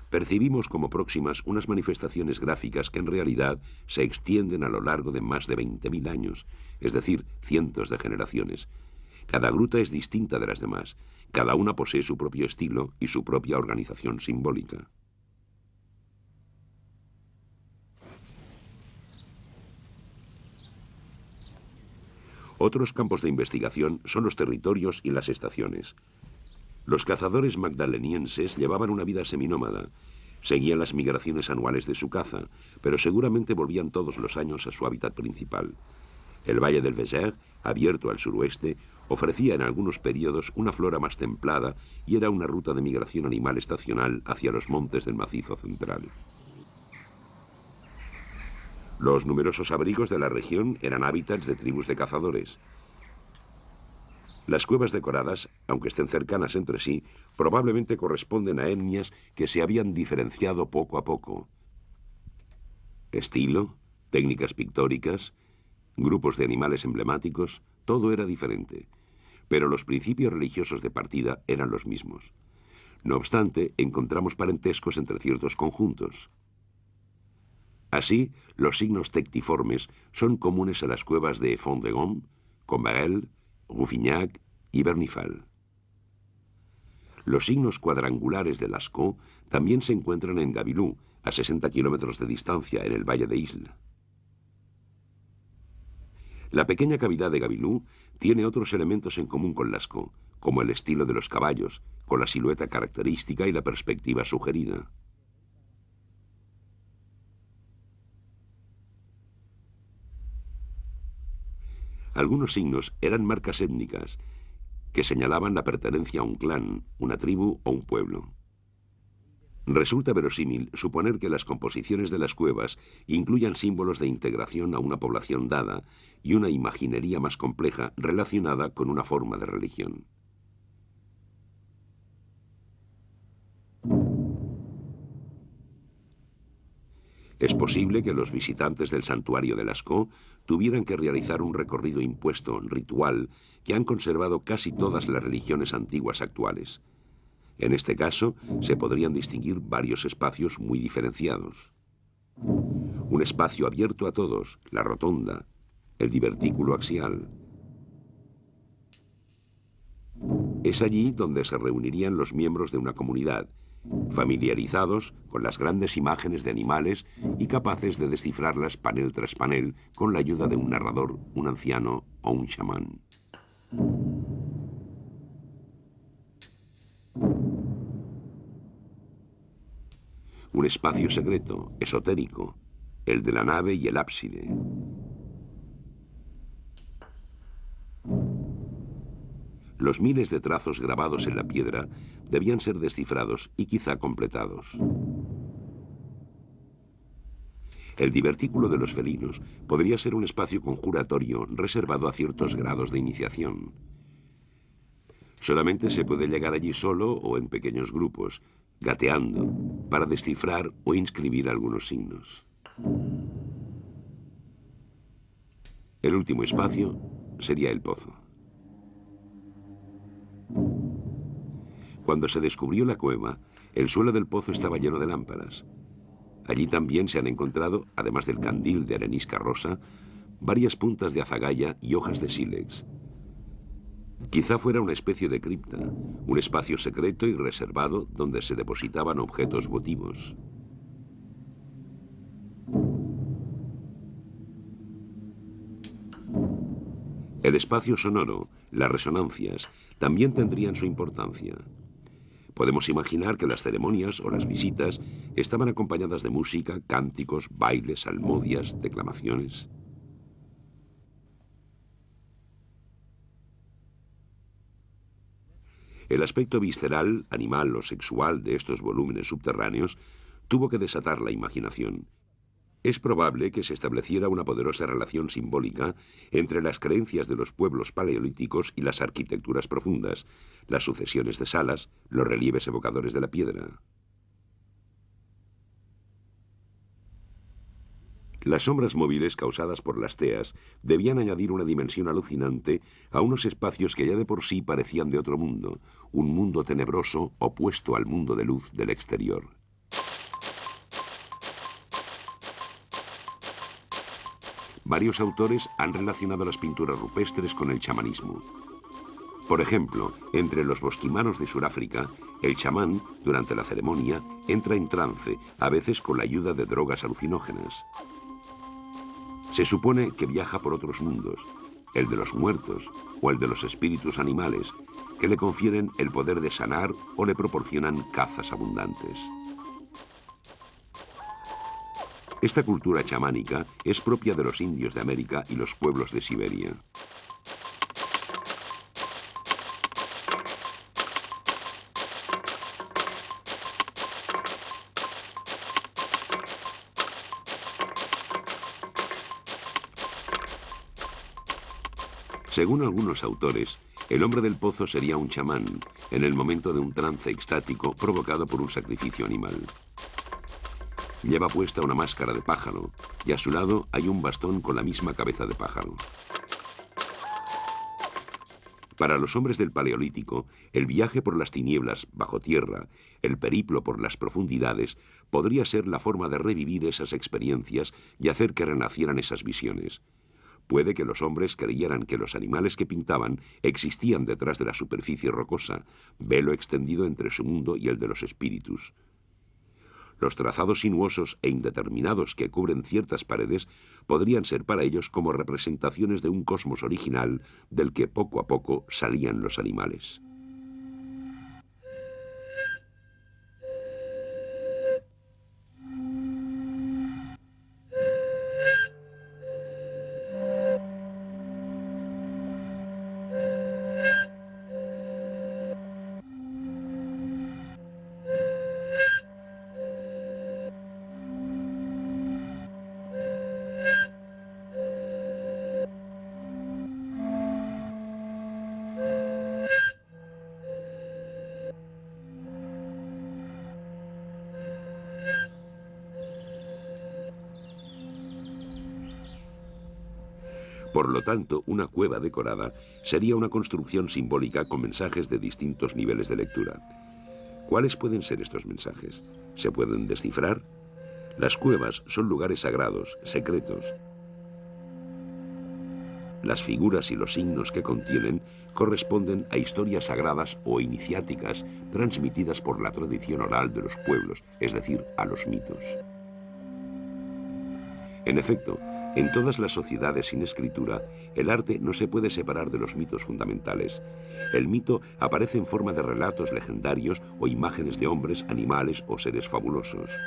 Percibimos como próximas unas manifestaciones gráficas que en realidad se extienden a lo largo de más de 20.000 años, es decir, cientos de generaciones. Cada gruta es distinta de las demás, cada una posee su propio estilo y su propia organización simbólica. Otros campos de investigación son los territorios y las estaciones. Los cazadores magdalenienses llevaban una vida seminómada. Seguían las migraciones anuales de su caza, pero seguramente volvían todos los años a su hábitat principal. El valle del Vézère, abierto al suroeste, ofrecía en algunos periodos una flora más templada y era una ruta de migración animal estacional hacia los montes del macizo central. Los numerosos abrigos de la región eran hábitats de tribus de cazadores. Las cuevas decoradas, aunque estén cercanas entre sí, probablemente corresponden a etnias que se habían diferenciado poco a poco. Estilo, técnicas pictóricas, grupos de animales emblemáticos, todo era diferente, pero los principios religiosos de partida eran los mismos. No obstante, encontramos parentescos entre ciertos conjuntos. Así, los signos tectiformes son comunes a las cuevas de Font-de-Gaume, Combarel, Rouffignac y Bernifal. Los signos cuadrangulares de Lascaux también se encuentran en Gabilú, a 60 kilómetros de distancia, en el valle de Isla. La pequeña cavidad de Gabilú tiene otros elementos en común con Lascaux, como el estilo de los caballos, con la silueta característica y la perspectiva sugerida. Algunos signos eran marcas étnicas, que señalaban la pertenencia a un clan, una tribu o un pueblo. Resulta verosímil suponer que las composiciones de las cuevas incluyan símbolos de integración a una población dada y una imaginería más compleja relacionada con una forma de religión. Es posible que los visitantes del santuario de Lascaux tuvieran que realizar un recorrido impuesto, ritual, que han conservado casi todas las religiones antiguas actuales. En este caso, se podrían distinguir varios espacios muy diferenciados. Un espacio abierto a todos, la rotonda, el divertículo axial. Es allí donde se reunirían los miembros de una comunidad, familiarizados con las grandes imágenes de animales y capaces de descifrarlas panel tras panel con la ayuda de un narrador, un anciano o un chamán. Un espacio secreto, esotérico, el de la nave y el ábside. Los miles de trazos grabados en la piedra debían ser descifrados y quizá completados. El divertículo de los felinos podría ser un espacio conjuratorio reservado a ciertos grados de iniciación. Solamente se puede llegar allí solo o en pequeños grupos, gateando, para descifrar o inscribir algunos signos. El último espacio sería el pozo. Cuando se descubrió la cueva, el suelo del pozo estaba lleno de lámparas. Allí también se han encontrado, además del candil de arenisca rosa, varias puntas de azagaya y hojas de sílex. Quizá fuera una especie de cripta, un espacio secreto y reservado donde se depositaban objetos votivos. El espacio sonoro, las resonancias, también tendrían su importancia. Podemos imaginar que las ceremonias o las visitas estaban acompañadas de música, cánticos, bailes, salmodias, declamaciones. El aspecto visceral, animal o sexual de estos volúmenes subterráneos tuvo que desatar la imaginación. Es probable que se estableciera una poderosa relación simbólica entre las creencias de los pueblos paleolíticos y las arquitecturas profundas, las sucesiones de salas, los relieves evocadores de la piedra. Las sombras móviles causadas por las teas debían añadir una dimensión alucinante a unos espacios que ya de por sí parecían de otro mundo, un mundo tenebroso opuesto al mundo de luz del exterior. Varios autores han relacionado las pinturas rupestres con el chamanismo. Por ejemplo, entre los bosquimanos de Sudáfrica, el chamán, durante la ceremonia, entra en trance, a veces con la ayuda de drogas alucinógenas. Se supone que viaja por otros mundos, el de los muertos o el de los espíritus animales, que le confieren el poder de sanar o le proporcionan cazas abundantes. Esta cultura chamánica es propia de los indios de América y los pueblos de Siberia. Según algunos autores, el hombre del pozo sería un chamán, en el momento de un trance extático provocado por un sacrificio animal. Lleva puesta una máscara de pájaro y a su lado hay un bastón con la misma cabeza de pájaro. Para los hombres del Paleolítico, el viaje por las tinieblas bajo tierra, el periplo por las profundidades, podría ser la forma de revivir esas experiencias y hacer que renacieran esas visiones. Puede que los hombres creyeran que los animales que pintaban existían detrás de la superficie rocosa, velo extendido entre su mundo y el de los espíritus. Los trazados sinuosos e indeterminados que cubren ciertas paredes podrían ser para ellos como representaciones de un cosmos original del que poco a poco salían los animales. Por lo tanto, una cueva decorada sería una construcción simbólica con mensajes de distintos niveles de lectura. ¿Cuáles pueden ser estos mensajes? ¿Se pueden descifrar? Las cuevas son lugares sagrados, secretos. Las figuras y los signos que contienen corresponden a historias sagradas o iniciáticas transmitidas por la tradición oral de los pueblos, es decir, a los mitos. En efecto, en todas las sociedades sin escritura, el arte no se puede separar de los mitos fundamentales. El mito aparece en forma de relatos legendarios o imágenes de hombres, animales o seres fabulosos.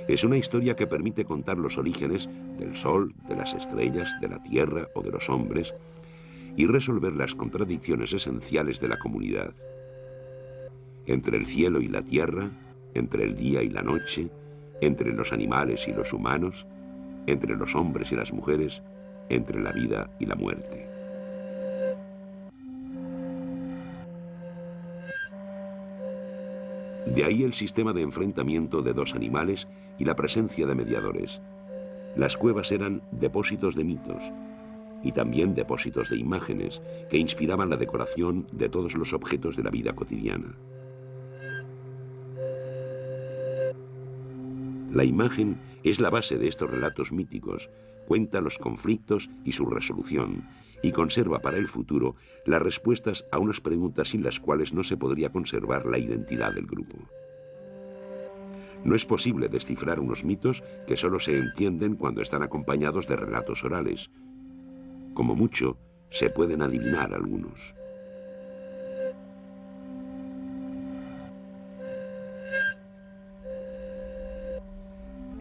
Es una historia que permite contar los orígenes del sol, de las estrellas, de la tierra o de los hombres y resolver las contradicciones esenciales de la comunidad. Entre el cielo y la tierra, entre el día y la noche, entre los animales y los humanos, entre los hombres y las mujeres, entre la vida y la muerte. De ahí el sistema de enfrentamiento de dos animales y la presencia de mediadores. Las cuevas eran depósitos de mitos y también depósitos de imágenes que inspiraban la decoración de todos los objetos de la vida cotidiana. La imagen es la base de estos relatos míticos, cuenta los conflictos y su resolución, y conserva para el futuro las respuestas a unas preguntas sin las cuales no se podría conservar la identidad del grupo. No es posible descifrar unos mitos que solo se entienden cuando están acompañados de relatos orales. Como mucho, se pueden adivinar algunos.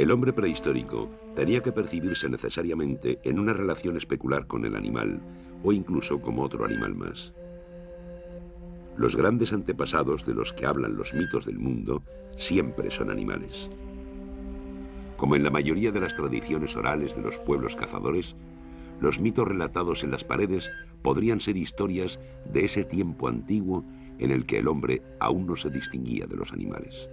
El hombre prehistórico tenía que percibirse necesariamente en una relación especular con el animal, o incluso como otro animal más. Los grandes antepasados de los que hablan los mitos del mundo siempre son animales. Como en la mayoría de las tradiciones orales de los pueblos cazadores, los mitos relatados en las paredes podrían ser historias de ese tiempo antiguo en el que el hombre aún no se distinguía de los animales.